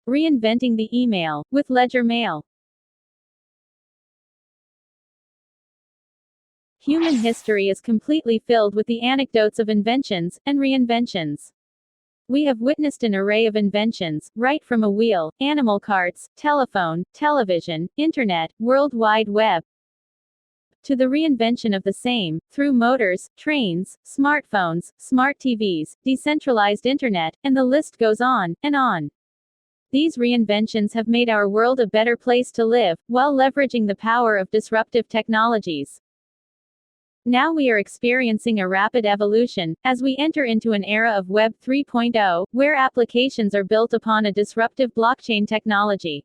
Reinventing the email with LedgerMail. Human history is completely filled with the anecdotes of inventions and reinventions. We have witnessed an array of inventions, right from a wheel, animal carts, telephone, television, internet, World Wide Web, to the reinvention of the same, through motors, trains, smartphones, smart TVs, decentralized internet, and the list goes on and on. These reinventions have made our world a better place to live, while leveraging the power of disruptive technologies. Now we are experiencing a rapid evolution, as we enter into an era of Web 3.0, where applications are built upon a disruptive blockchain technology.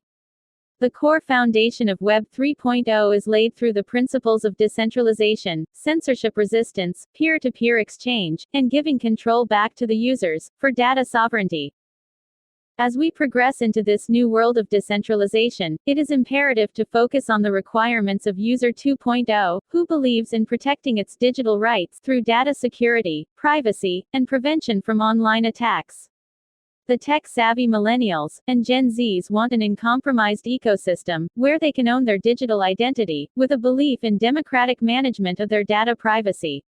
The core foundation of Web 3.0 is laid through the principles of decentralization, censorship resistance, peer-to-peer exchange, and giving control back to the users, for data sovereignty. As we progress into this new world of decentralization, it is imperative to focus on the requirements of User 2.0, who believes in protecting its digital rights through data security, privacy, and prevention from online attacks. The tech-savvy millennials and Gen Zs want an uncompromised ecosystem, where they can own their digital identity, with a belief in democratic management of their data privacy.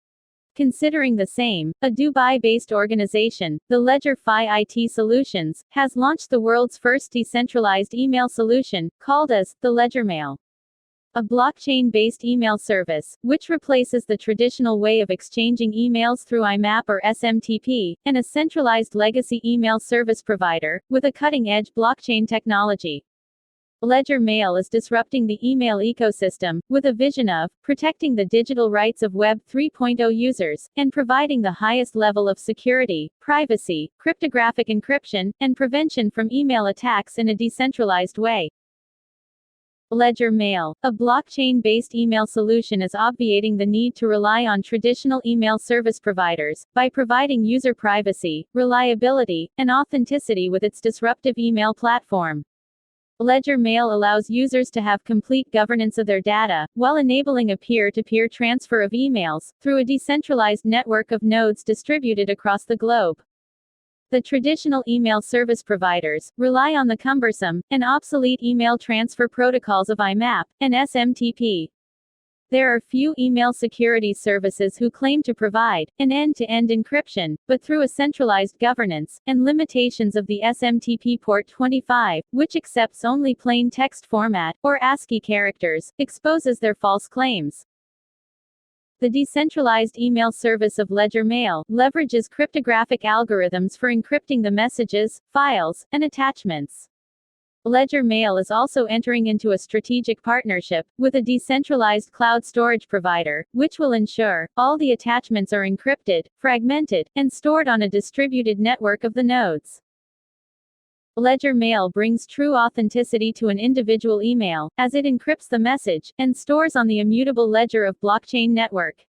Considering the same, a Dubai-based organization, the LedgerMail IT Solutions, has launched the world's first decentralized email solution, called as the LedgerMail. A blockchain-based email service, which replaces the traditional way of exchanging emails through IMAP or SMTP, and a centralized legacy email service provider, with a cutting-edge blockchain technology. LedgerMail is disrupting the email ecosystem, with a vision of protecting the digital rights of Web 3.0 users, and providing the highest level of security, privacy, cryptographic encryption, and prevention from email attacks in a decentralized way. LedgerMail, a blockchain-based email solution, is obviating the need to rely on traditional email service providers, by providing user privacy, reliability, and authenticity with its disruptive email platform. LedgerMail allows users to have complete governance of their data, while enabling a peer-to-peer transfer of emails, through a decentralized network of nodes distributed across the globe. The traditional email service providers rely on the cumbersome and obsolete email transfer protocols of IMAP and SMTP. There are few email security services who claim to provide an end-to-end encryption, but through a centralized governance, and limitations of the SMTP port 25, which accepts only plain text format, or ASCII characters, exposes their false claims. The decentralized email service of LedgerMail leverages cryptographic algorithms for encrypting the messages, files, and attachments. LedgerMail is also entering into a strategic partnership with a decentralized cloud storage provider, which will ensure all the attachments are encrypted, fragmented, and stored on a distributed network of the nodes. LedgerMail brings true authenticity to an individual email, as it encrypts the message and stores on the immutable ledger of blockchain network.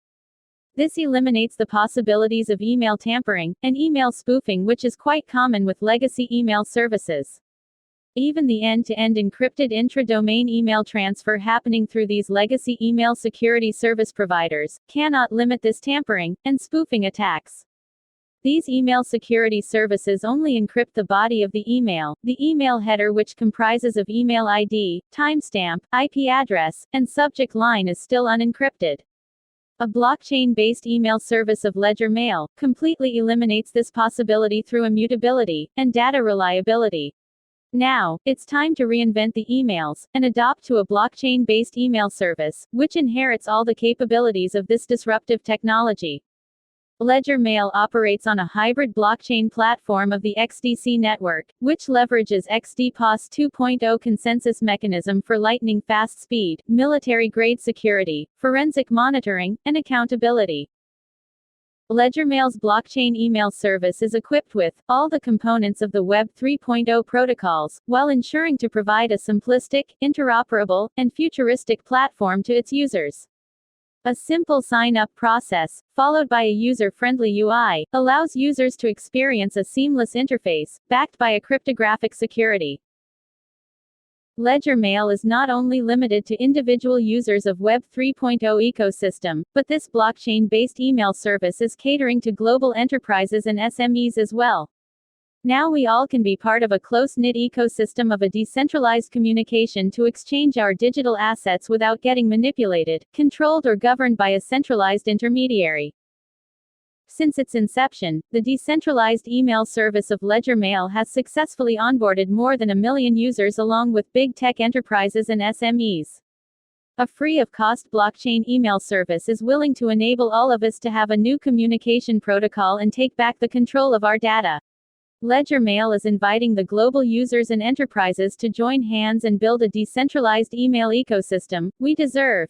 This eliminates the possibilities of email tampering and email spoofing, which is quite common with legacy email services. Even the end-to-end encrypted intra-domain email transfer happening through these legacy email security service providers cannot limit this tampering and spoofing attacks. These email security services only encrypt the body of the email header, which comprises of email ID, timestamp, IP address, and subject line, is still unencrypted. A blockchain-based email service of LedgerMail completely eliminates this possibility through immutability and data reliability. Now, it's time to reinvent the emails, and adopt to a blockchain-based email service, which inherits all the capabilities of this disruptive technology. LedgerMail operates on a hybrid blockchain platform of the XDC network, which leverages XDPOS 2.0 consensus mechanism for lightning-fast speed, military-grade security, forensic monitoring, and accountability. LedgerMail's blockchain email service is equipped with all the components of the Web 3.0 protocols, while ensuring to provide a simplistic, interoperable, and futuristic platform to its users. A simple sign-up process, followed by a user-friendly UI, allows users to experience a seamless interface, backed by a cryptographic security. LedgerMail is not only limited to individual users of Web 3.0 ecosystem, but this blockchain-based email service is catering to global enterprises and SMEs as well. Now we all can be part of a close-knit ecosystem of a decentralized communication to exchange our digital assets without getting manipulated, controlled, or governed by a centralized intermediary. Since its inception, the decentralized email service of LedgerMail has successfully onboarded more than 1 million users along with big tech enterprises and SMEs. A free-of-cost blockchain email service is willing to enable all of us to have a new communication protocol and take back the control of our data. LedgerMail is inviting the global users and enterprises to join hands and build a decentralized email ecosystem we deserve.